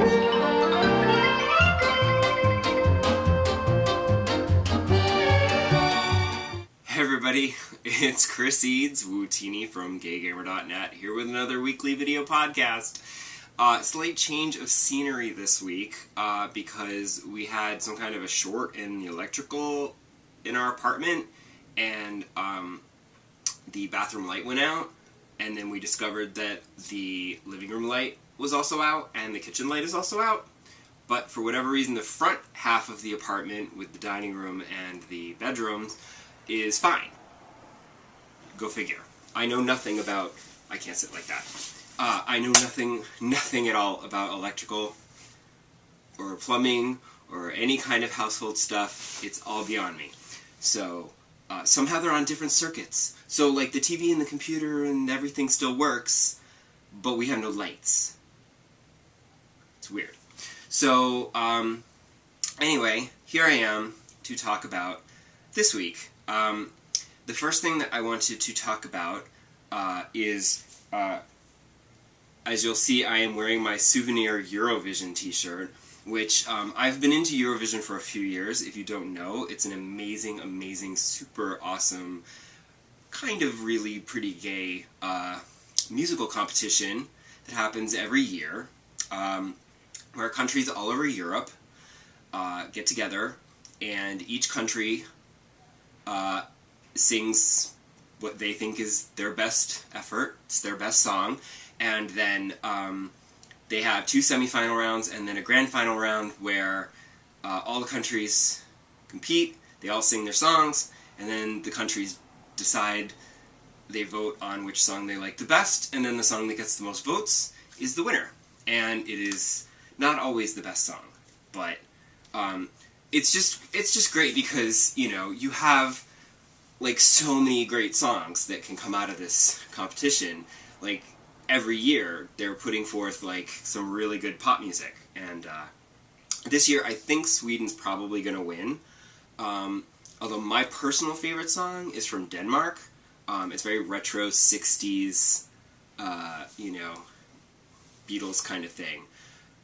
Hey everybody, it's Chris Eads, Wootini from GayGamer.net, here with another weekly video podcast. Slight change of scenery this week because we had some kind of a short in the electrical in our apartment, and the bathroom light went out, and then we discovered that the living room light was also out, and the kitchen light is also out. But for whatever reason, the front half of the apartment with the dining room and the bedrooms is fine. Go figure. I know nothing about... I can't sit like that. I know nothing at all about electrical or plumbing or any kind of household stuff. It's all beyond me. So, somehow they're on different circuits. So, like, the TV and the computer and everything still works, but we have no lights. It's weird. So, anyway, here I am to talk about this week. The first thing that I wanted to talk about is, as you'll see, I am wearing my souvenir Eurovision t-shirt, which I've been into Eurovision for a few years. If you don't know, it's an amazing, amazing, super awesome, kind of really pretty gay musical competition that happens every year, where countries all over Europe get together, and each country sings what they think is their best effort, it's their best song, and then they have two semifinal rounds and then a grand final round where all the countries compete, they all sing their songs, and then the countries decide, they vote on which song they like the best, and then the song that gets the most votes is the winner. And it is not always the best song, but it's just great because, you know, you have like so many great songs that can come out of this competition. Like every year they're putting forth like some really good pop music, and this year I think Sweden's probably gonna win. Although my personal favorite song is from Denmark. It's very retro 60s, you know, Beatles kind of thing.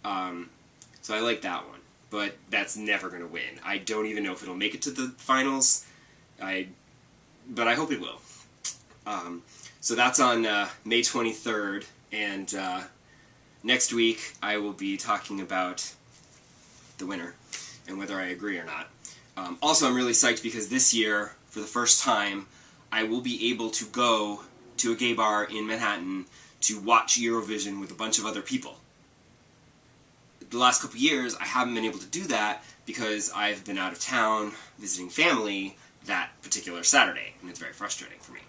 So I like that one. But that's never going to win. I don't even know if it'll make it to the finals, but I hope it will. So that's on May 23rd, and next week I will be talking about the winner and whether I agree or not. Also, I'm really psyched because this year, for the first time, I will be able to go to a gay bar in Manhattan to watch Eurovision with a bunch of other people. The last couple years, I haven't been able to do that because I've been out of town visiting family that particular Saturday, and it's very frustrating for me.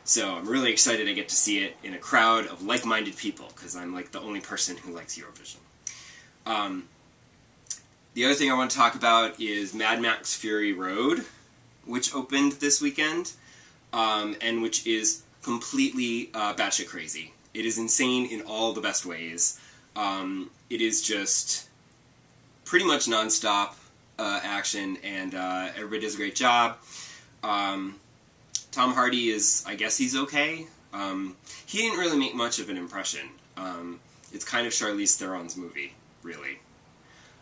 So I'm really excited I get to see it in a crowd of like-minded people, because I'm like the only person who likes Eurovision. The other thing I want to talk about is Mad Max Fury Road, which opened this weekend, and which is completely batshit crazy. It is insane in all the best ways. It is just pretty much non-stop action, and everybody does a great job. Tom Hardy is, I guess he's okay. He didn't really make much of an impression. It's kind of Charlize Theron's movie, really.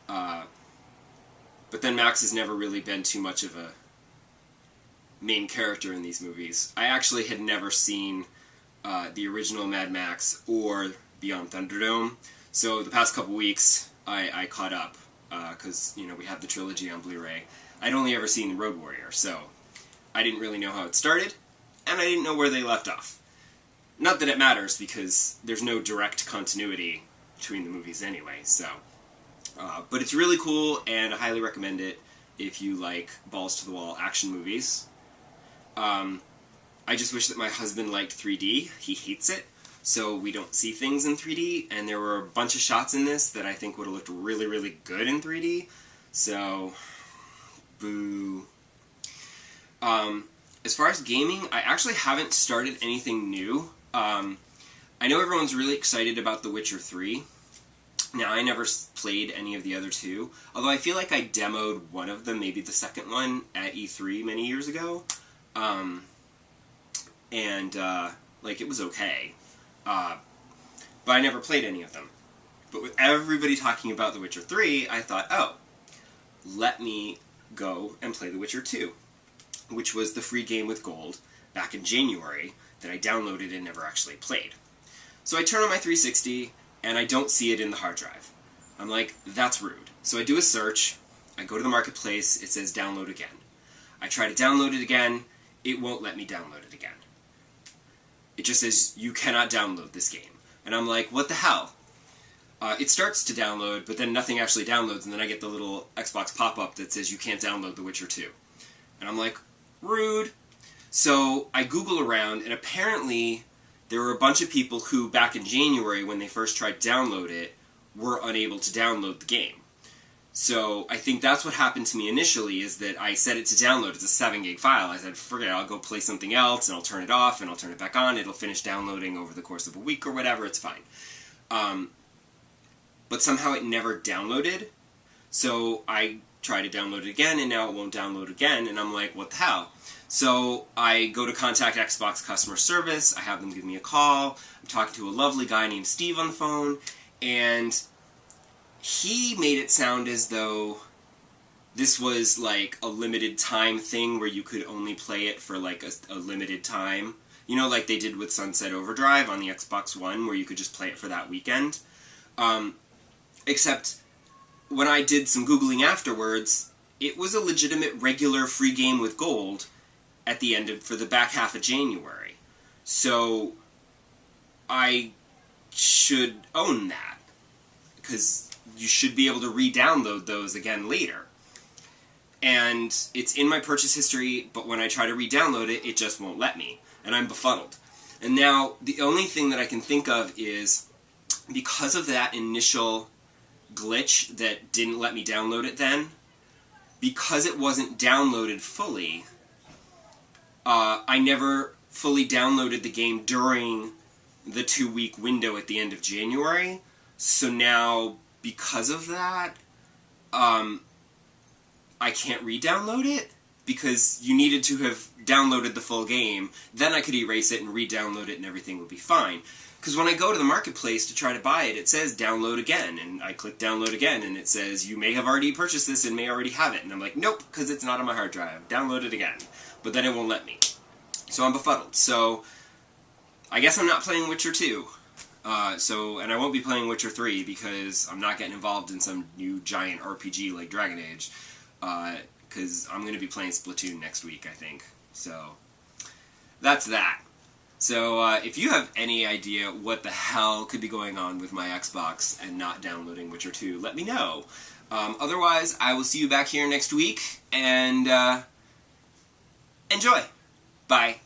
But then Max has never really been too much of a main character in these movies. I actually had never seen the original Mad Max or Beyond Thunderdome. So the past couple weeks, I caught up, because, you know, we have the trilogy on Blu-ray. I'd only ever seen Road Warrior, so I didn't really know how it started, and I didn't know where they left off. Not that it matters, because there's no direct continuity between the movies anyway, so. But it's really cool, and I highly recommend it if you like balls-to-the-wall action movies. I just wish that my husband liked 3D. He hates it. So we don't see things in 3D, and there were a bunch of shots in this that I think would have looked really, really good in 3D, so boo. As far as gaming, I actually haven't started anything new. I know everyone's really excited about The Witcher 3. Now, I never played any of the other two, although I feel like I demoed one of them, maybe the second one, at E3 many years ago. Like, it was okay. But I never played any of them. But with everybody talking about The Witcher 3, I thought, oh, let me go and play The Witcher 2, which was the free game with gold back in January that I downloaded and never actually played. So I turn on my 360, and I don't see it in the hard drive. I'm like, that's rude. So I do a search, I go to the marketplace, it says download again. I try to download it again, it won't let me download it again. It just says, you cannot download this game. And I'm like, what the hell? It starts to download, but then nothing actually downloads, and then I get the little Xbox pop-up that says you can't download The Witcher 2. And I'm like, rude. So I Google around, and apparently there were a bunch of people who, back in January, when they first tried to download it, were unable to download the game. So I think that's what happened to me initially, is that I set it to download. It's a 7 gig file. I said, forget it, I'll go play something else, and I'll turn it off, and I'll turn it back on. It'll finish downloading over the course of a week or whatever. It's fine. But somehow it never downloaded. So I tried to download it again, and now it won't download again, and I'm like, what the hell? So I go to contact Xbox customer service, I have them give me a call, I'm talking to a lovely guy named Steve on the phone, and he made it sound as though this was like a limited time thing where you could only play it for like a limited time. You know, like they did with Sunset Overdrive on the Xbox One, where you could just play it for that weekend. Except when I did some Googling afterwards, it was a legitimate regular free game with gold at the end for the back half of January. So I should own that, because you should be able to re-download those again later. And it's in my purchase history, but when I try to re-download it, it just won't let me, and I'm befuddled. And now the only thing that I can think of is, because of that initial glitch that didn't let me download it then, because it wasn't downloaded fully, I never fully downloaded the game during the 2-week window at the end of January. So now, because of that, I can't re-download it, because you needed to have downloaded the full game, then I could erase it and re-download it and everything would be fine. Because when I go to the marketplace to try to buy it, it says download again, and I click download again, and it says you may have already purchased this and may already have it, and I'm like, nope, because it's not on my hard drive, download it again. But then it won't let me. So I'm befuddled. So I guess I'm not playing Witcher 2. And I won't be playing Witcher 3 because I'm not getting involved in some new giant RPG like Dragon Age, because I'm going to be playing Splatoon next week, I think. So that's that. So if you have any idea what the hell could be going on with my Xbox and not downloading Witcher 2, let me know. Otherwise, I will see you back here next week, and enjoy! Bye.